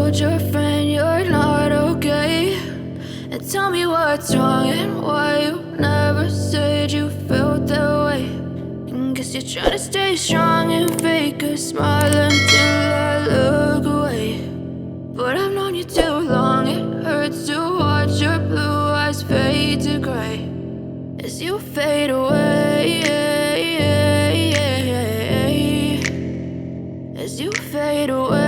told your friend you're not okay, and tell me what's wrong and why you never said you felt that way. And guess you're trying to stay strong and fake a smile until I look away. But I've known you too long, it hurts to watch your blue eyes fade to gray as you fade away, as you fade away.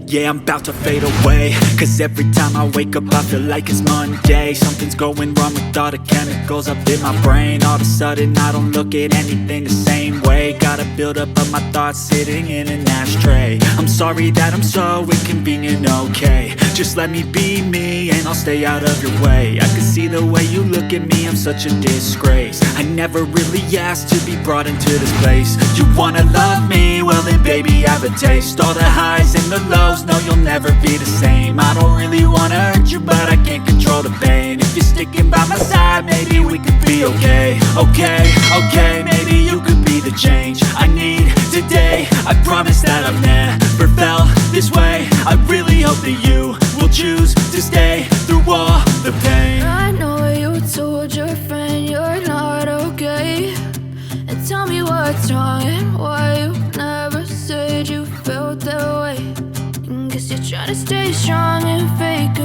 Yeah, I'm about to fade away, cause every time I wake up I feel like it's Monday. Something's going wrong with all the chemicals up in my brain. All of a sudden I don't look at anything the same way. Got a build up of my thoughts sitting in an ashtray. I'm sorry that I'm so inconvenient, okay. Just let me be me and I'll stay out of your way. I can see the way you look at me, I'm such a disgrace. I never really asked to be brought into this place. You wanna love me? Well then baby have a taste. All the highs and the lows, no you'll never be the same. I don't really wanna hurt you but I can't control the pain. If you're sticking by my side, maybe we could be okay. Okay, maybe you could be the change I need today. I promise that I've never felt this way. I really hope that you will choose to stay through all the pain. I know you told your friend you're not okay, and tell me what's wrong and why you never said you felt that way. And guess you're trying to stay strong and fake